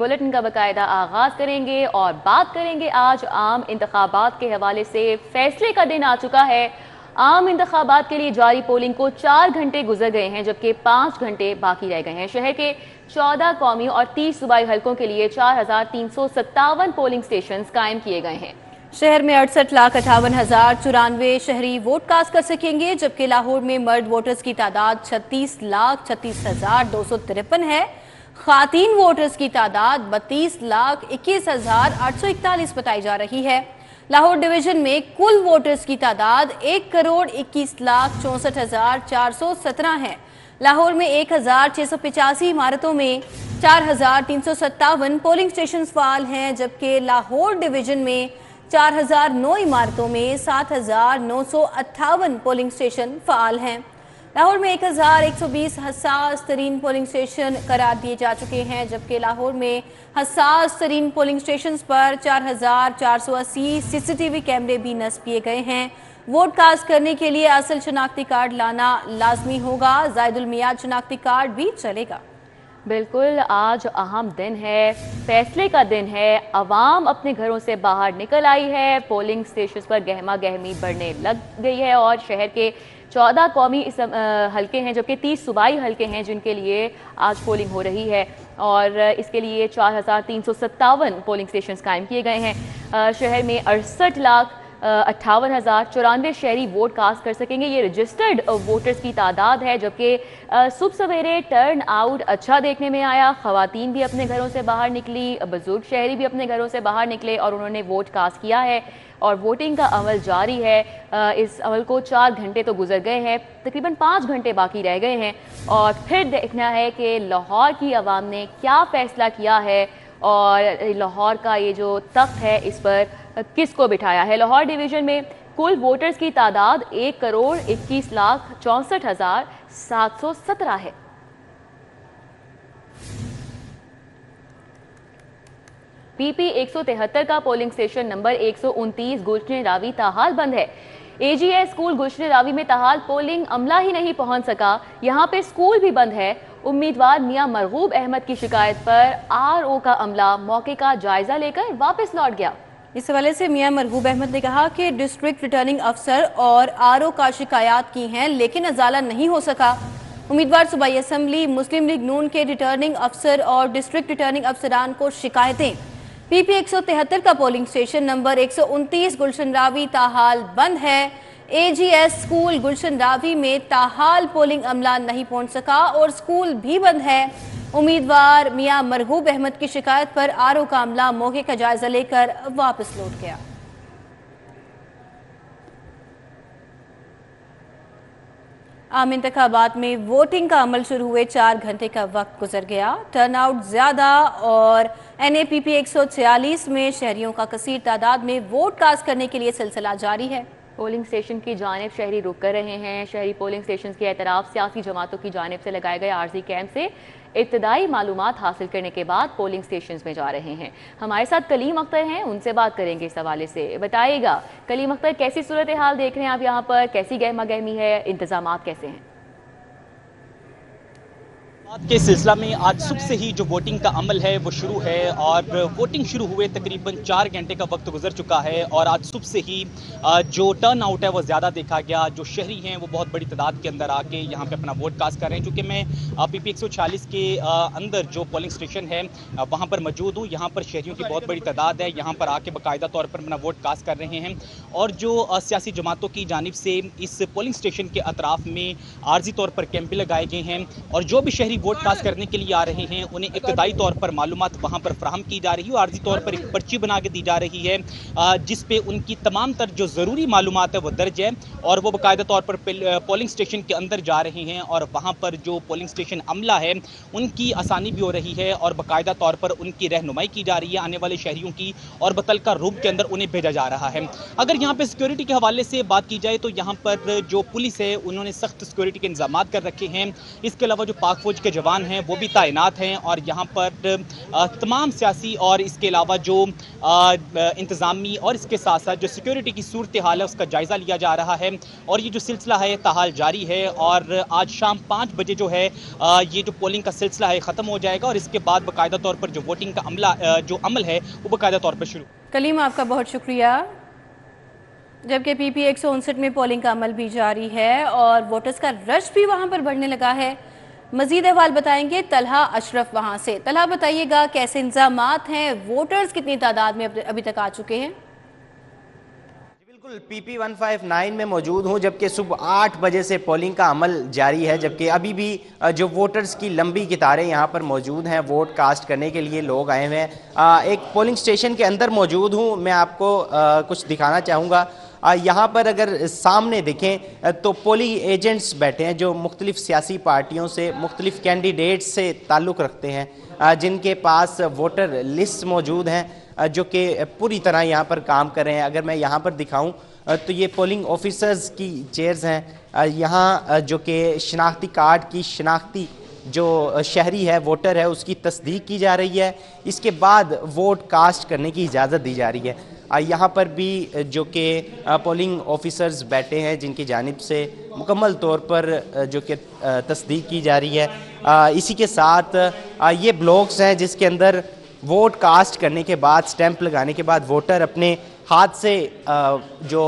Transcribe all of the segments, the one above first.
Bulletin का बाकायदा आगाज करेंगे और बात करेंगे आज आम इंतखाबात के हवाले से। फैसले का दिन आ चुका है। आम इंतखाबात के लिए जारी पोलिंग को 4 घंटे गुजर गए हैं, जबकि 5 घंटे बाकी रह गए हैं। शहर के 14 कौमी और 30 सूबाई हलकों के लिए 4357 पोलिंग स्टेशन कायम किए गए हैं। शहर में 68,58,094 शहरी वोट कास्ट कर सकेंगे, जबकि लाहौर में मर्द वोटर्स की तादाद 36,36,253 है। खातीन वोटर्स की तादाद 32,21,841 बताई जा रही है। लाहौर डिवीजन में कुल वोटर्स की तादाद 1,21,64,417 है। लाहौर में 1,685 इमारतों में 4,357 पोलिंग स्टेशन फाल हैं, जबकि लाहौर डिवीजन में 4,009 इमारतों में 7,958 पोलिंग स्टेशन फाल हैं। लाहौर में 1,120 हसास तरीन पोलिंग स्टेशन करार दिए जा चुके हैं, जबकि लाहौर में हसास तरीन पोलिंग स्टेशन पर 4,480 CCTV कैमरे भी नस्ब किए गए हैं। वोट कास्ट करने के लिए असल शनाख्ती कार्ड लाना लाजमी होगा। जायदुल मियाद शनाख्ती कार्ड भी चलेगा। बिल्कुल, आज अहम दिन है, फैसले का दिन है। अवाम अपने घरों से बाहर निकल आई है। पोलिंग स्टेशन पर गहमा गहमी बढ़ने लग गई है और शहर के 14 कौमी हलके हैं, जबकि 30 सूबाई हलके हैं जिनके लिए आज पोलिंग हो रही है और इसके लिए 4,357 पोलिंग स्टेशन कायम किए गए हैं। शहर में 68,58,094 शहरी वोट कास्ट कर सकेंगे। ये रजिस्टर्ड वोटर्स की तादाद है, जबकि सुबह सवेरे टर्न आउट अच्छा देखने में आया। ख़वातीन भी अपने घरों से बाहर निकली, बुजुर्ग शहरी भी अपने घरों से बाहर निकले और उन्होंने वोट कास्ट किया है और वोटिंग का अमल जारी है। इस अमल को 4 घंटे तो गुजर गए हैं, तकरीबन 5 घंटे बाकी रह गए हैं और फिर देखना है कि लाहौर की आवाम ने क्या फ़ैसला किया है और लाहौर का ये जो तख्त है इस पर किसको बिठाया है। लाहौर डिवीज़न में कुल वोटर्स की तादाद 1,21,64,717 है। PP 173 का पोलिंग स्टेशन नंबर 129 गुलशन रावी ताहाल बंद है। AGS स्कूल गुलशन रावी में ताहाल पोलिंग अमला ही नहीं पहुंच सका, यहाँ पे स्कूल भी बंद है। उम्मीदवार मियां मरगूब अहमद की शिकायत पर RO का अमला मौके का जायजा लेकर वापस लौट गया। इस हवाले से मियां मरगूब अहमद ने कहा कि डिस्ट्रिक्ट रिटर्निंग अफसर और RO का शिकायत की हैं, लेकिन अजाला नहीं हो सका। उम्मीदवार सूबाई असम्बली मुस्लिम लीग नून के रिटर्निंग अफसर और डिस्ट्रिक्ट रिटर्निंग अफसरान को शिकायतें। PP 173 का पोलिंग स्टेशन नंबर 129 गुलशन रावी ताहाल बंद है। AGS स्कूल गुलशन रावी में ताहाल पोलिंग अमला नहीं पहुंच सका और स्कूल भी बंद है। उम्मीदवार मियां मरगूब अहमद की शिकायत पर RO का अमला मौके का जायजा लेकर वापस लौट गया। आम इंतखाबात में वोटिंग का अमल शुरू हुए 4 घंटे का वक्त गुजर गया। टर्नआउट ज्यादा और NAPP 146 में शहरियों का कसीर तादाद में वोट कास्ट करने के लिए सिलसिला जारी है। पोलिंग स्टेशन की जानिब शहरी रुक कर रहे हैं। शहरी पोलिंग स्टेशन के एतराफ सियासी जमातों की जानिब से लगाए गए आर्जी कैंप से इब्तदाई मालूमात हासिल करने के बाद पोलिंग स्टेशन में जा रहे हैं। हमारे साथ कलीम अख्तर हैं, उनसे बात करेंगे इस हवाले से। बताइएगा कलीम अख्तर, कैसी सूरत हाल देख रहे हैं आप यहाँ पर, कैसी गहमा गहमी है, इंतजामात कैसे हैं? के सिलसिला में आज सुबह से ही जो वोटिंग का अमल है वो शुरू है और वोटिंग शुरू हुए तकरीबन 4 घंटे का वक्त गुजर चुका है और आज सुबह से ही जो टर्न आउट है वो ज़्यादा देखा गया। जो शहरी हैं वो बहुत बड़ी तादाद के अंदर आके यहाँ पे अपना वोट कास्ट कर रहे हैं। चूँकि मैं PP 146 के अंदर जो पोलिंग स्टेशन है वहाँ पर मौजूद हूँ। यहाँ पर शहरियों की बहुत बड़ी तादाद है, यहाँ पर आके बाकायदा तौर पर अपना वोट कास्ट कर रहे हैं और जो सियासी जमातों की जानिब से इस पोलिंग स्टेशन के अतराफ में आर्जी तौर पर कैंपें लगाए गए हैं और जो भी शहरी वोट कास्ट करने के लिए आ रहे हैं उन्हें इब्तदाई तौर पर मालूमात वहां पर फराहम की जा रही है और आर्जी तौर पर एक पर्ची बना के दी जा रही है जिस पे उनकी तमाम तर जो ज़रूरी मालूमात है वो दर्ज है और वो बाकायदा तौर पर पोलिंग स्टेशन के अंदर जा रहे हैं और वहां पर जो पोलिंग स्टेशन अमला है उनकी आसानी भी हो रही है और बाकायदा तौर पर उनकी रहनुमाई की जा रही है आने वाले शहरियों की और बतलका रूप के अंदर उन्हें भेजा जा रहा है। अगर यहाँ पे सिक्योरिटी के हवाले से बात की जाए तो यहाँ पर जो पुलिस है उन्होंने सख्त सिक्योरिटी के इंतजाम कर रखे हैं। इसके अलावा जो पाक फौज के के जवान हैं वो भी तैनात हैं और यहाँ पर तमाम सियासी और इसके अलावा जो इंतज़ामी और इसके साथ साथ जो सिक्योरिटी की सूरत हाल है उसका जायज़ा लिया जा रहा है। और ये जो सिलसिला है ताहाल जारी है और आज शाम 5 बजे जो है ये जो पोलिंग का सिलसिला है ख़त्म हो जाएगा और इसके बाद बाकायदा तौर पर जो वोटिंग का अमल है वो बाकायदा तौर पर शुरू। कलीम, आपका बहुत शुक्रिया। जबकि PP 159 में पोलिंग का अमल भी जारी है और वोटर्स का रश भी वहां पर बढ़ने लगा है। मजीद अहवाल बताएंगे तलहा अशरफ वहां से। तलहा, बताइएगा कैसे इंतजामात हैं, वोटर्स कितनी तादाद में अभी तक आ चुके हैं? बिल्कुल, PP 159 में मौजूद हूँ, जबकि सुबह 8 बजे से पोलिंग का अमल जारी है, जबकि अभी भी जो वोटर्स की लंबी कतारें यहाँ पर मौजूद हैं, वोट कास्ट करने के लिए लोग आए हुए हैं। एक पोलिंग स्टेशन के अंदर मौजूद हूँ, मैं आपको कुछ दिखाना चाहूँगा। यहाँ पर अगर सामने देखें तो पोलिंग एजेंट्स बैठे हैं जो मुख्तलिफ सियासी पार्टियों से, मुख्तलिफ कैंडिडेट्स से ताल्लुक़ रखते हैं, जिनके पास वोटर लिस्ट मौजूद हैं, जो कि पूरी तरह यहाँ पर काम कर रहे हैं। अगर मैं यहाँ पर दिखाऊं तो ये पोलिंग ऑफिसर्स की चेयर्स हैं। यहाँ जो कि शनाख्ती कार्ड की शनाख्ती जो शहरी है, वोटर है, उसकी तस्दीक की जा रही है। इसके बाद वोट कास्ट करने की इजाज़त दी जा रही है। यहाँ पर भी जो कि पोलिंग ऑफिसर्स बैठे हैं जिनकी जानिब से मुकम्मल तौर पर जो कि तस्दीक की जा रही है। इसी के साथ ये ब्लॉक्स हैं जिसके अंदर वोट कास्ट करने के बाद, स्टैंप लगाने के बाद वोटर अपने हाथ से जो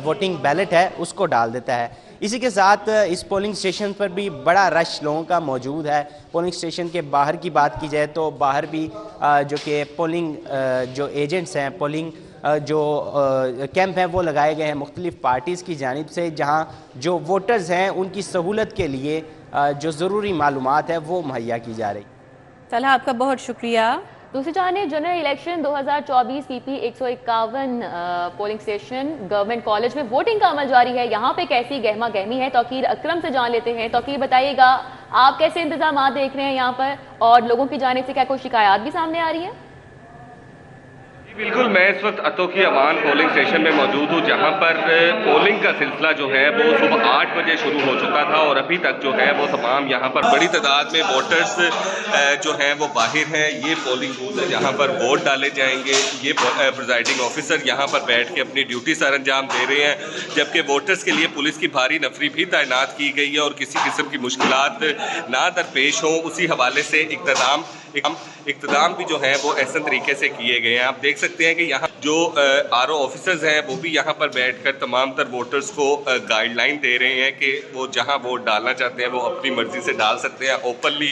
वोटिंग बैलेट है उसको डाल देता है। इसी के साथ इस पोलिंग स्टेशन पर भी बड़ा रश लोगों का मौजूद है। पोलिंग स्टेशन के बाहर की बात की जाए तो बाहर भी जो कि पोलिंग जो एजेंट्स हैं, पोलिंग जो कैंप हैं वो लगाए गए हैं मुख्तलिफ पार्टीज़ की जानिब से, जहाँ जो वोटर्स हैं उनकी सहूलत के लिए जो ज़रूरी मालूमात है वो मुहैया की जा रही। तलहा, आपका बहुत शुक्रिया। दूसरी जानिब general election 2024 PP 151 polling station government college में वोटिंग का अमल जारी है। यहाँ पे कैसी गहमा गहमी है, तौकीर अकरम से जान लेते हैं। तौकीर, बताइएगा आप कैसे इंतजाम देख रहे हैं यहाँ पर और लोगों की जानिब से क्या कोई शिकायत भी सामने आ रही है? बिल्कुल, मैं इस वक्त अतोकी अमान पोलिंग स्टेशन में मौजूद हूँ, जहाँ पर पोलिंग का सिलसिला जो है वो सुबह 8 बजे शुरू हो चुका था और अभी तक जो है वो तमाम यहाँ पर बड़ी तादाद में वोटर्स जो हैं वो बाहर हैं। ये पोलिंग बूथ है जहाँ पर वोट डाले जाएंगे। ये प्रिजाइडिंग ऑफिसर यहाँ पर बैठ के अपनी ड्यूटी सर अंजाम दे रहे हैं, जबकि वोटर्स के लिए पुलिस की भारी नफरी भी तैनात की गई है और किसी किस्म की मुश्किलात ना दरपेश हों उसी हवाले से इक़्तिदाम भी जो है वो ऐसे तरीके से किए गए हैं। आप देख सकते हैं कि यहाँ जो RO ऑफिसर्स हैं वो भी यहाँ पर बैठकर तमाम तर वोटर्स को गाइडलाइन दे रहे हैं कि वो जहाँ वोट डालना चाहते हैं वो अपनी मर्ज़ी से डाल सकते हैं। ओपनली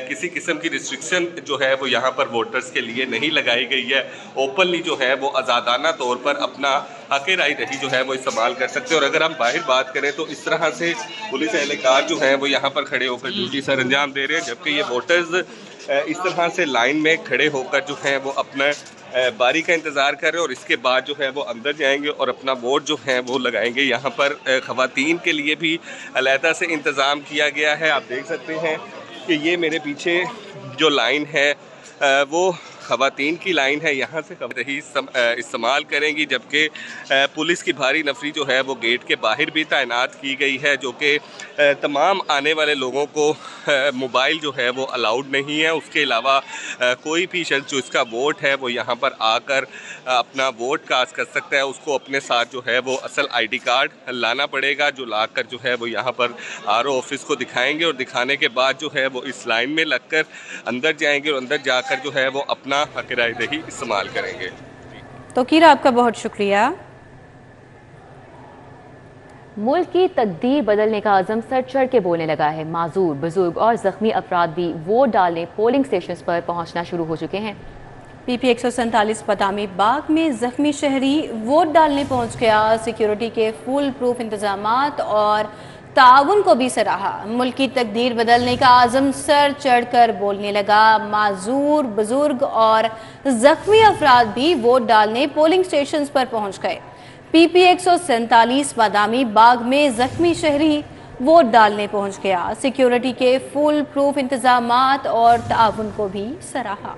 किसी किस्म की रिस्ट्रिक्शन जो है वो यहाँ पर वोटर्स के लिए नहीं लगाई गई है। ओपनली जो है वो आज़ादाना तौर पर अपना हक़ राय रही जो है वो इस्तेमाल कर सकते हैं। और अगर हम बाहर बात करें तो इस तरह से पुलिस एहलकार जो है वो यहाँ पर खड़े होकर ड्यूटी सर अंजाम दे रहे हैं, जबकि ये वोटर्स इस तरह से लाइन में खड़े होकर जो है वो अपना बारी का इंतज़ार कर रहे हैं और इसके बाद जो है वो अंदर जाएंगे और अपना वोट जो है वो लगाएंगे। यहाँ पर ख़वातीन के लिए भी अलहदा से इंतज़ाम किया गया है। आप देख सकते हैं कि ये मेरे पीछे जो लाइन है वो ख़वातीन की लाइन है, यहाँ से रही इस्तेमाल करेंगी, जबकि पुलिस की भारी नफरी जो है वो गेट के बाहर भी तैनात की गई है, जो कि तमाम आने वाले लोगों को मोबाइल जो है वो अलाउड नहीं है। उसके अलावा कोई भी शख्स जो इसका वोट है वो यहाँ पर आकर अपना वोट कास्ट कर सकता है। उसको अपने साथ जो है वो असल ID कार्ड लाना पड़ेगा, जो ला कर जो है वो यहाँ पर RO ऑफिस को दिखाएंगे और दिखाने के बाद जो है वो इस लाइन में लगकर अंदर जाएंगे और अंदर जाकर जो है वो अपना हक़ राय दही इस्तेमाल करेंगे। तो कीरा, आपका बहुत शुक्रिया। मुल्क की तकदीर बदलने का अज़म सर चढ़ के बोलने लगा है। माजूर, बुजुर्ग और ज़ख्मी अफराद भी वोट डालने पोलिंग स्टेशन पर पहुंचना शुरू हो चुके हैं। PP 147 बदामी बाग में ज़ख्मी शहरी वोट डालने पहुंच गया। सिक्योरिटी के फुल प्रूफ इंतजामात और ताउन को भी सराहा। मुल्क की तकदीर बदलने का आज़म सर चढ़कर बोलने लगा। माजूर, बुजुर्ग और ज़ख्मी अफराद भी वोट डालने पोलिंग स्टेशन पर पहुंच गए। PP 147 बादामी बाग में ज़ख्मी शहरी वोट डालने पहुंच गया। सिक्योरिटी के फुल प्रूफ इंतजामात और ताउन को भी सराहा।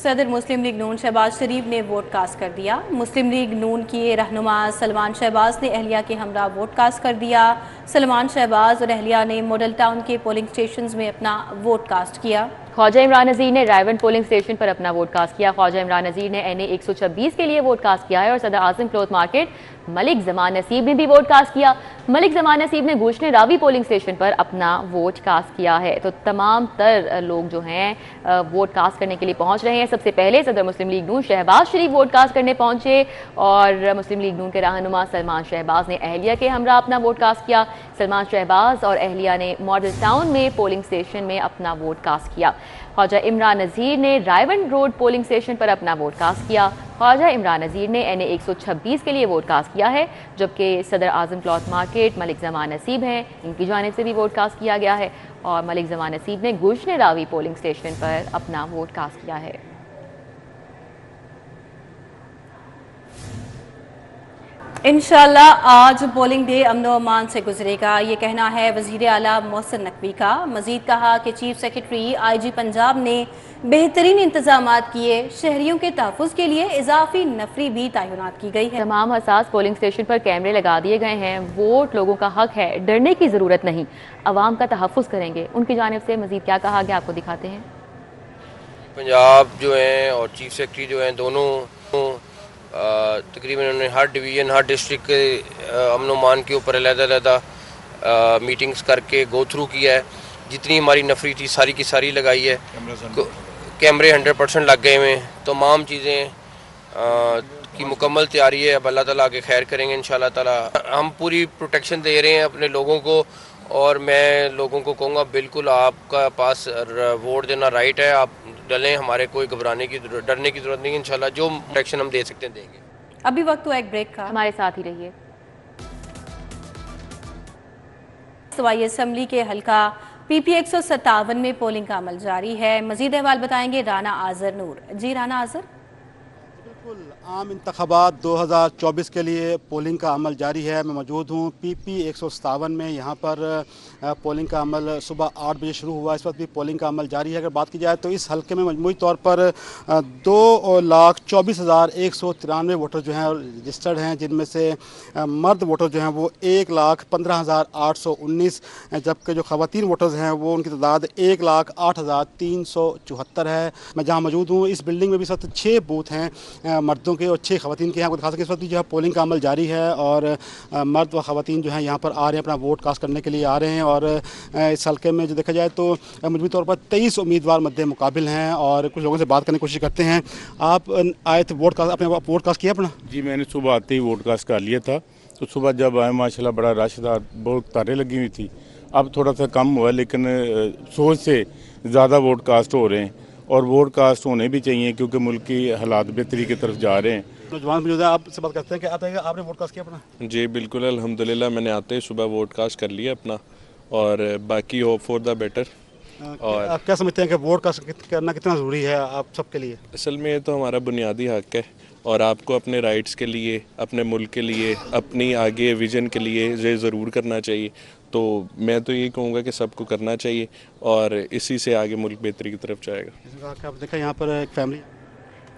صدر مسلم لیگ نون شہباز شریف نے ووٹ کاسٹ کر دیا۔ مسلم لیگ نون کے رہنما سلمان شہباز نے اہلیہ کے ہمراہ ووٹ کاسٹ کر دیا۔ سلمان شہباز اور اہلیہ نے ماڈل ٹاؤن کے پولنگ سٹیشنز میں اپنا ووٹ کاسٹ کیا۔ خواجہ عمران نذیر نے رائے ون پولنگ سٹیشن پر اپنا ووٹ کاسٹ کیا۔ خواجہ عمران نذیر نے این اے 126 کے لیے ووٹ کاسٹ کیا ہے اور صدر اعظم کلوتھ مارکیٹ ملک زمان نصیب نے بھی ووٹ کاسٹ کیا۔ ملک زمان نصیب نے گوشن راوی پولنگ سٹیشن پر اپنا ووٹ کاسٹ کیا ہے۔ تو تمام تر لوگ جو ہیں ووٹ کاسٹ کرنے کے لیے پہنچ رہے ہیں۔ سب سے پہلے صدر مسلم لیگ نون شہباز شریف ووٹ کاسٹ کرنے پہنچے اور مسلم لیگ نون کے رہنما سلمان شہباز نے اہلیہ کے ہمراہ اپنا ووٹ کاسٹ کیا۔ سلمان شہباز اور اہلیہ نے ماڈل ٹاؤن میں پولنگ سٹیشن میں اپنا ووٹ کاسٹ کیا۔ خواجہ عمران نذیر نے رائے روڈ پولنگ سٹیشن پر اپنا ووٹ کاسٹ کیا۔ خواجہ عمران نذیر نے این اے 126 کے لیے ووٹ کاسٹ کیا ہے، جبکہ صدر اعظم کلوتھ مارکیٹ ملک زمان نصیب ہیں، ان کی جانب سے بھی ووٹ کاسٹ کیا گیا ہے اور ملک زمان نصیب نے گوشن راوی پولنگ سٹیشن پر اپنا ووٹ کاسٹ کیا ہے۔ انشاءاللہ آج پولنگ ڈے امن و امان سے گزرے گا، یہ کہنا ہے وزیر اعلیٰ محسن نقوی کا۔ مزید کہا کہ چیف سیکرٹری آئی جی پنجاب نے بہترین انتظامات کیے، شہریوں کے تحفظ کے لیے اضافی نفری بھی تعینات کی گئی ہے۔ تمام حساس پولنگ سٹیشن پر کیمرے لگا دیے گئے ہیں۔ ووٹ لوگوں کا حق ہے، ڈرنے کی ضرورت نہیں، عوام کا تحفظ کریں گے۔ ان کی جانب سے مزید کیا کہا گیا آپ کو دکھاتے ہیں۔ پنجاب جو ہیں اور چیف سیکرٹری جو ہیں دونوں تقریباً انہوں نے ہر ڈویژن ہر ڈسٹرکٹ کے امن و امان کے اوپر علیحدہ علیحدہ میٹنگز کر کے گو تھرو کیا ہے۔ جتنی ہماری نفری تھی ساری کی ساری لگائی ہے، کیمرے 100% لگ گئے ہوئے ہیں، تمام چیزیں کی مکمل تیاری ہے۔ اب اللہ تعالیٰ آگے خیر کریں گے انشاءاللہ تعالیٰ۔ ہم پوری پروٹیکشن دے رہے ہیں اپنے لوگوں کو اور میں لوگوں کو کہوں گا بالکل آپ کا پاس ووٹ دینا رائٹ ہے، آپ ڈلیں، ہمارے کوئی ڈرنے کی ضرورت نہیں، انشاءاللہ جو پروٹیکشن ہم دے سکتے ہیں دیں گے۔ ابھی وقت ہوا ایک بریک کا، ہمارے ساتھ ہی رہیے۔ صوبائی اسمبلی کے حلقہ پی پی 157 میں پولنگ کا عمل جاری ہے۔ مزید احوال بتائیں گے رانا آذر نور۔ جی رانا آذر۔ بالکل عام انتخابات 2024 کے لیے پولنگ کا عمل جاری ہے۔ میں موجود ہوں پی پی 157 میں، یہاں پر پولنگ کا عمل صبح 8 بجے شروع ہوا، اس وقت بھی پولنگ کا عمل جاری ہے۔ اگر بات کی جائے تو اس حلقے میں مجموعی طور پر 2,24,193 ووٹر جو ہیں رجسٹرڈ ہیں، جن میں سے مرد ووٹر جو ہیں وہ 1,15,819، جبکہ جو خواتین ووٹرز ہیں وہ ان کی تعداد 1,08,374 ہے۔ میں جہاں موجود ہوں اس بلڈنگ میں بھی 6 بوتھ ہیں مردوں کے اور 6 خواتین کے ہیں۔ آپ کو دکھا سکتے اس وقت جو ہے پولنگ کا عمل جاری ہے اور مرد و خواتین جو ہیں یہاں پر آ رہے ہیں، اپنا ووٹ کاسٹ کرنے کے لیے آ رہے ہیں۔ اور اس حلقے میں جو دیکھا جائے تو مجموعی طور پر 23 امیدوار مد مقابل ہیں اور کچھ لوگوں سے بات کرنے کی کوشش کرتے ہیں۔ آپ آئے تھے ووٹ کاسٹ، اپنے ووٹ کاسٹ کیا اپنا؟ جی میں نے صبح آتے ہی ووٹ کاسٹ کر لیا تھا، تو صبح جب آئے ماشاءاللہ بڑا رش تھا، بہت تاریں لگی ہوئی تھی۔ اب تھوڑا سا کم ہوا لیکن سوچ سے زیادہ ووٹ کاسٹ ہو رہے ہیں اور ووٹ کاسٹ ہونے بھی چاہیے کیونکہ ملک کی حالات بہتری کی طرف جا رہے ہیں۔ نوجوان موجود ہیں، آپ سے بات کرتے ہیں کہ آپ نے ووٹ کاسٹ کیا اپنا؟ جی بالکل الحمدللہ، میں نے آتے ہی صبح ووٹ کاسٹ کر لیا اپنا اور باقی ہوپ فور دا بیٹر۔ اور آپ کیا سمجھتے ہیں کہ ووٹ کاسٹ کرنا کتنا ضروری ہے آپ سب کے لیے؟ اصل میں یہ تو ہمارا بنیادی حق ہے اور آپ کو اپنے رائٹس کے لیے، اپنے ملک کے لیے، اپنی آگے ویژن کے لیے یہ ضرور کرنا چاہیے۔ تو میں تو یہی کہوں گا کہ سب کو کرنا چاہیے اور اسی سے آگے ملک بہتری کی طرف جائے گا۔ آپ دیکھا یہاں پر ایک فیملی۔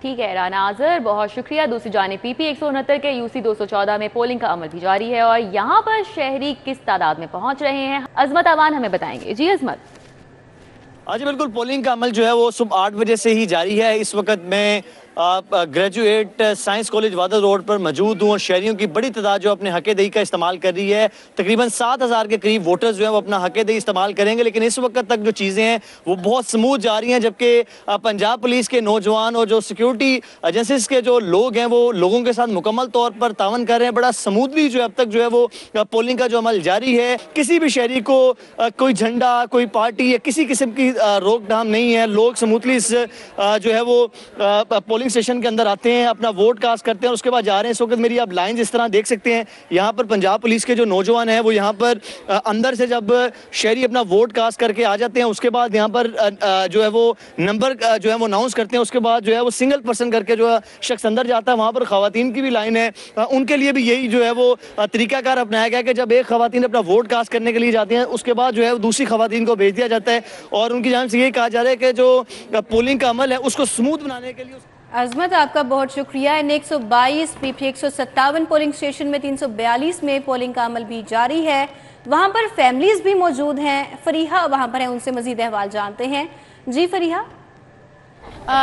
ٹھیک ہے رانا آذر، بہت شکریہ۔ دوسری جانب پی پی 169 کے یو سی 214 میں پولنگ کا عمل بھی جاری ہے اور یہاں پر شہری کس تعداد میں پہنچ رہے ہیں عظمت اوان ہمیں بتائیں گے۔ جی عظمت۔ جی بالکل، پولنگ کا عمل جو ہے وہ صبح 8 بجے سے ہی جاری ہے۔ اس وقت میں graduate science college whether road پر موجود ہوں اور شہریوں کی بڑی تعداد جو اپنے حق دہی کا استعمال کر رہی ہے۔ تقریباً 7,000 کے قریب ووٹرز جو ہیں وہ اپنا حق دہی استعمال کریں گے، لیکن اس وقت تک جو چیزیں ہیں وہ بہت سموتھ جا رہی ہیں، جبکہ پنجاب پولیس کے نوجوان اور جو سیکیورٹی ایجنسیز کے جو لوگ ہیں وہ لوگوں کے ساتھ مکمل طور پر تعاون کر رہے ہیں۔ بڑا سموتھلی جو اب تک جو ہے وہ پولنگ کا جو عمل جاری ہے۔ کسی بھی شہری کو کوئی جھنڈا، کوئی پارٹی یا کسی قسم کی روک تھام نہیں ہے۔ لوگ سموتھلی جو ہے وہ پولنگ स्टेशन के अंदर आते हैं, अपना वोट कास्ट करते हैं और उसके बाद जा रहे हैं। इस वक्त मेरी आप लाइन इस तरह देख सकते हैं, यहाँ पर पंजाब पुलिस के जो नौजवान हैं वो यहाँ पर अंदर से जब शहरी अपना वोट कास्ट करके आ जाते हैं, उसके बाद यहाँ पर जो है वो नंबर जो है वो अनाउंस करते हैं। उसके बाद जो है वो सिंगल पर्सन करके जो है शख्स अंदर जाता है। वहाँ पर खवातीन की भी लाइन है, उनके लिए भी यही जो है वो तरीकाकार अपनाया गया कि जब एक खवातीन अपना वोट कास्ट करने के लिए जाती हैं, उसके बाद जो है दूसरी खवातीन को भेज दिया जाता है और उनकी जानिब से यही कहा जा रहा है कि जो पोलिंग का अमल है उसको स्मूथ बनाने के लिए। अजमत, आपका बहुत शुक्रिया। N122 PP 157 पोलिंग स्टेशन में 342 में पोलिंग का अमल भी जारी है। वहां पर फैमिलीज भी मौजूद हैं। फरीहा वहां पर हैं, उनसे मजीद अहवाल जानते हैं। जी फरीहा।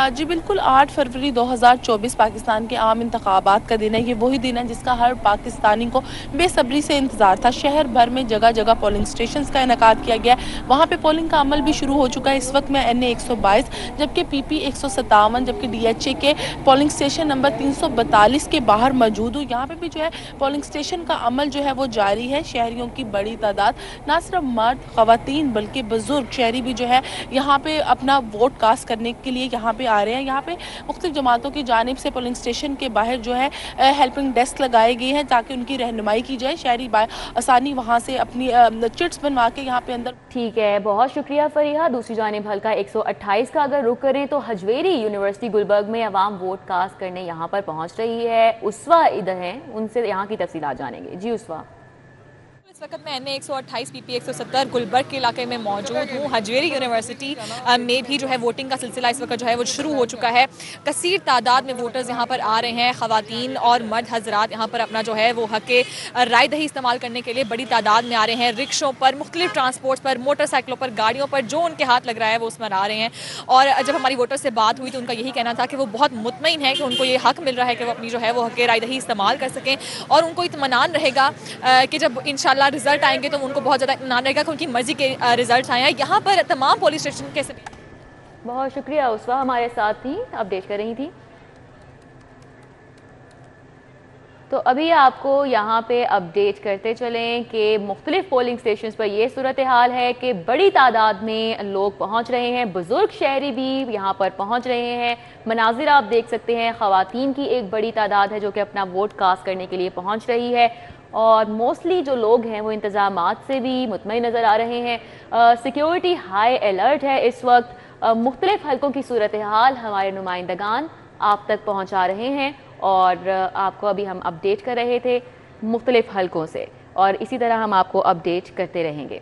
जी बिल्कुल, 8 फरवरी 2024 पाकिस्तान के आम इंतखाबात का दिन है। ये वही दिन है जिसका हर पाकिस्तानी को बेसब्री से इंतज़ार था। शहर भर में जगह जगह पोलिंग स्टेशंस का इनेकाद किया गया, वहाँ पे पोलिंग का अमल भी शुरू हो चुका है। इस वक्त मैं NA 122 जबकि PP 157 जबकि DHA के पोलिंग स्टेशन नंबर 342 के बाहर मौजूद हूँ। यहाँ पर भी जो है पोलिंग स्टेशन का अमल जो है वो जारी है। शहरियों की बड़ी तादाद, ना सिर्फ मर्द खवातीन बल्कि बुजुर्ग शहरी भी जो है यहाँ पर अपना वोट कास्ट करने के लिए यहाँ पे आ रहे हैं। यहाँ पे मुख्तलिफ जमातों की जानिब से पोलिंग स्टेशन के बाहर जो है हेल्पिंग डेस्क लगाए गए हैं ताकि उनकी रहनुमाई की जाए। शहरी आसानी वहाँ से अपनी चिट्स बनवा के यहाँ पे अंदर। ठीक है, बहुत शुक्रिया फरीहा। दूसरी जानिब हल्का 128 का अगर रुख करें तो हजवेरी यूनिवर्सिटी गुलबर्ग में अवाम वोट कास्ट करने यहाँ पर पहुँच रही है। उसवा इधर हैं, उनसे यहाँ की तफसीलात जानेंगे। जी उसवा। इस वक्त मैं NA 128 PP 170 गुलबर्ग के इलाके में मौजूद हूँ। हजवेरी यूनिवर्सिटी में भी जो है वोटिंग का सिलसिला इस वक्त जो है वो शुरू हो चुका है। कसीर तादाद में वोटर्स यहाँ पर आ रहे हैं। ख़वातीन और मर्द हजरात यहाँ पर अपना जो है वो हक़ राय दही इस्तेमाल करने के लिए बड़ी तादाद में आ रहे हैं। रिक्शों पर, मुख्तलिफ ट्रांसपोर्ट पर, मोटरसाइकिलों पर, गाड़ियों पर, जो उनके हाथ लग रहा है वो उसमें आ रहे हैं। और जब हमारी वोटर से बात हुई तो उनका यही कहना था कि वो बहुत मुतमईन है कि उनको ये हक़ मिल रहा है कि वो अपनी जो है वो हक़ राय दही इस्तेमाल कर सकें और उनको इत्मीनान रहेगा कि जब इंशाल्लाह रिजल्ट आएंगे तो उनको बहुत ज़्यादा इत्मीनान रहेगा कि उनकी मर्जी के रिजल्ट आए हैं। यहाँ पर तमाम पुलिस स्टेशन के बहुत शुक्रिया उसवा, हमारे साथ थी, अपडेट कर रही थी। तो अभी आपको यहाँ पे अपडेट करते चलें कि मुख्तलिफ पोलिंग स्टेशन पर यह सूरत हाल है कि बड़ी तादाद में लोग पहुँच रहे हैं। बुजुर्ग शहरी भी यहाँ पर पहुँच रहे हैं। मनाजिर आप देख सकते हैं, ख़वातीन की एक बड़ी तादाद है जो कि अपना वोट कास्ट करने के लिए पहुँच रही है और मोस्टली जो लोग हैं वो इंतज़ामात से भी मुतमईन नज़र आ रहे हैं। सिक्योरिटी हाई अलर्ट है इस वक्त। मुख्तलिफ हलकों की सूरत हाल हमारे नुमाइंदगान आप तक पहुँचा रहे हैं और आपको अभी हम अपडेट कर रहे थे मुख्तलिफ हलकों से और इसी तरह हम आपको अपडेट करते रहेंगे।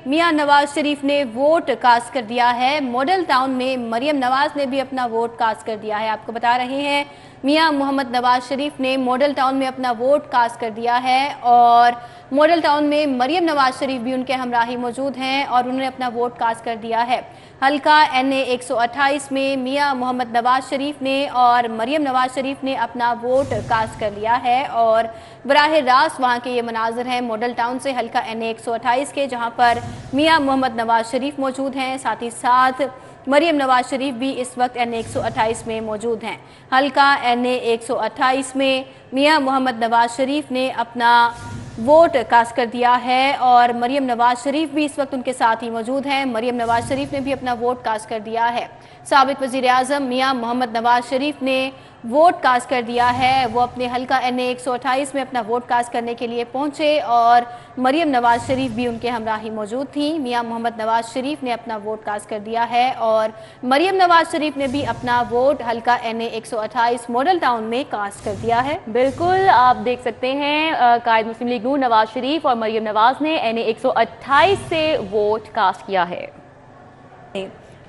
मियां नवाज शरीफ ने वोट कास्ट कर दिया है। मॉडल टाउन में मरियम नवाज ने भी अपना वोट कास्ट कर दिया है। आपको बता रहे हैं मियां मोहम्मद नवाज शरीफ ने मॉडल टाउन में अपना वोट कास्ट कर दिया है और मॉडल टाउन में मरियम नवाज शरीफ भी उनके हमराही मौजूद हैं और उन्होंने अपना वोट कास्ट कर दिया है। हल्का NA 128 में मियां मोहम्मद नवाज शरीफ ने और मरियम नवाज शरीफ ने अपना वोट कास्ट कर लिया है और बराह रास्त वहाँ के ये मनाजिर हैं मॉडल टाउन से हल्का NA 128 के, जहाँ पर मियां मोहम्मद नवाज शरीफ मौजूद हैं। साथ ही साथ मरियम नवाज शरीफ भी इस वक्त NA 128 में मौजूद हैं। हल्का NA 128 में मियां मोहम्मद नवाज शरीफ ने अपना वोट कास्ट कर दिया है और मरियम नवाज शरीफ भी इस वक्त उनके साथ ही मौजूद हैं। मरियम नवाज शरीफ ने भी अपना वोट कास्ट कर दिया है। साबिक वज़ीर आज़म मियां मोहम्मद नवाज शरीफ ने वोट कास्ट कर दिया है। वो अपने हल्का NA 128 में अपना वोट कास्ट करने के लिए पहुंचे और मरियम नवाज शरीफ भी उनके हमराही मौजूद थी। मियां मोहम्मद नवाज शरीफ ने अपना वोट कास्ट कर दिया है और मरियम नवाज शरीफ ने भी अपना वोट हल्का NA 128 मॉडल टाउन में कास्ट कर दिया है। बिल्कुल, आप देख सकते हैं कायद मुस्लिम लीग नून नवाज शरीफ और मरियम नवाज ने NA 128 से वोट कास्ट किया है।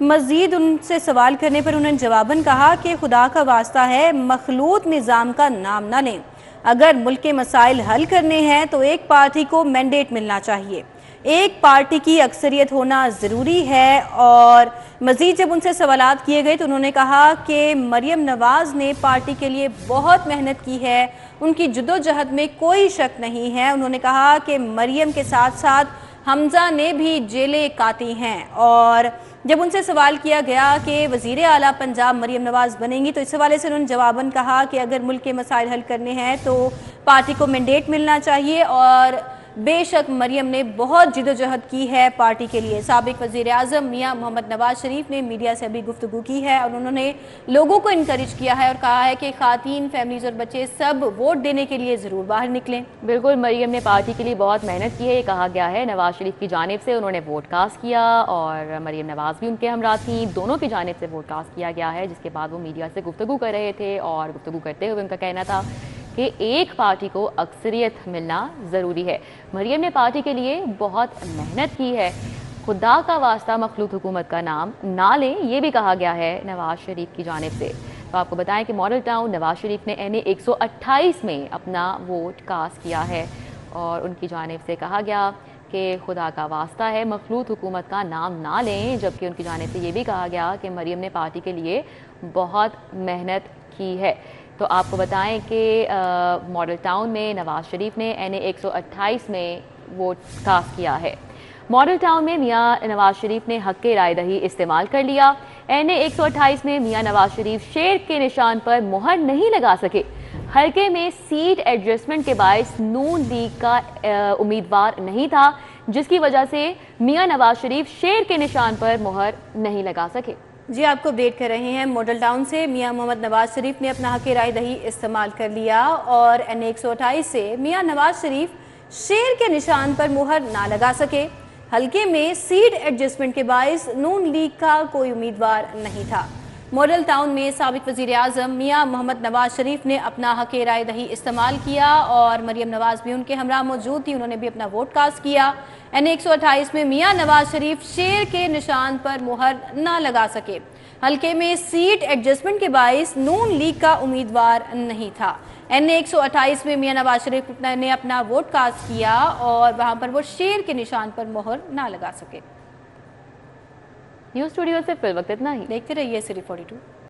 मज़ीद उनसे सवाल करने पर उन्होंने जवाबन कहा कि खुदा का वास्ता है मखलूत निज़ाम का नाम ना लें। अगर मुल्क के मसाइल हल करने हैं तो एक पार्टी को मैंडेट मिलना चाहिए, एक पार्टी की अक्सरियत होना ज़रूरी है। और मज़ीद जब उनसे सवालात किए गए तो उन्होंने कहा कि मरियम नवाज़ ने पार्टी के लिए बहुत मेहनत की है, उनकी जद्दोजहद में कोई शक नहीं है। उन्होंने कहा कि मरियम के साथ साथ हमजा ने भी जेलें काटी हैं। और जब उनसे सवाल किया गया कि वज़ीर आला पंजाब मरियम नवाज़ बनेंगी तो इस हवाले से उन्होंने जवाबन कहा कि अगर मुल्क के मसाइल हल करने हैं तो पार्टी को मैंडेट मिलना चाहिए और बेशक मरियम ने बहुत जिदोजहद की है पार्टी के लिए। साबिक वज़ीर आज़म मियां मोहम्मद नवाज शरीफ ने मीडिया से अभी गुफ्तगू की है और उन्होंने लोगों को इनकरेज किया है और कहा है कि ख़ातीन, फैमिलीज़ और बच्चे सब वोट देने के लिए ज़रूर बाहर निकलें। बिल्कुल, मरियम ने पार्टी के लिए बहुत मेहनत की है, ये कहा गया है। नवाज शरीफ की जानिब से उन्होंने वोट कास्ट किया और मरियम नवाज भी उनके हमरा थी, दोनों की जानिब से वोट कास्ट किया गया है, जिसके बाद वो मीडिया से गुफ्तगू कर रहे थे और गुफ्तगू करते हुए उनका कहना था कि एक पार्टी को अक्सरियत मिलना ज़रूरी है। मरियम ने पार्टी के लिए बहुत मेहनत की है, खुदा का वास्ता मखलूत हुकूमत का नाम ना लें, ये भी कहा गया है नवाज शरीफ की जानिब से। तो आपको बताएं कि मॉडल टाउन नवाज शरीफ ने NA 128 में अपना वोट कास्ट किया है और उनकी जानिब से कहा गया कि खुदा का वास्ता है मखलूत हुकूमत का नाम ना लें, जबकि उनकी जानिब से ये भी कहा गया कि मरियम ने पार्टी के लिए बहुत मेहनत की है। तो आपको बताएं कि मॉडल टाउन में नवाज शरीफ ने NA 128 में वोट कास्ट किया है। मॉडल टाउन में मियां नवाज शरीफ ने हक़ के राय दही इस्तेमाल कर लिया। NA 128 में मियां नवाज शरीफ शेर के निशान पर मुहर नहीं लगा सके। हल्के में सीट एडजस्टमेंट के बायस नून लीग का उम्मीदवार नहीं था, जिसकी वजह से मियां नवाज शरीफ शेर के निशान पर मुहर नहीं लगा सके। जी, आपको अपडेट कर रहे हैं मॉडल टाउन से। मियां मोहम्मद नवाज शरीफ ने अपना हक़ राय दही इस्तेमाल कर लिया और NA 128 से मियां नवाज शरीफ शेर के निशान पर मुहर ना लगा सके। हल्के में सीट एडजस्टमेंट के बायस नून लीग का कोई उम्मीदवार नहीं था। मॉडल टाउन में साबिक वज़ीर आज़म मियां मोहम्मद नवाज शरीफ ने अपना हक़ राय दही इस्तेमाल किया और मरियम नवाज भी उनके हमरा मौजूद थी, उन्होंने भी अपना वोट कास्ट किया। NA 128 में मियां नवाज शरीफ शेर के निशान पर मुहर ना लगा सके। हल्के में सीट एडजस्टमेंट के बायस नून लीग का उम्मीदवार नहीं था। NA 128 में मियां नवाज शरीफ ने अपना वोट कास्ट किया और वहां पर वो शेर के निशान पर मुहर ना लगा सके। न्यूज़ स्टूडियो से फिल वक्त इतना ही। देखते रहिए सिटी 42।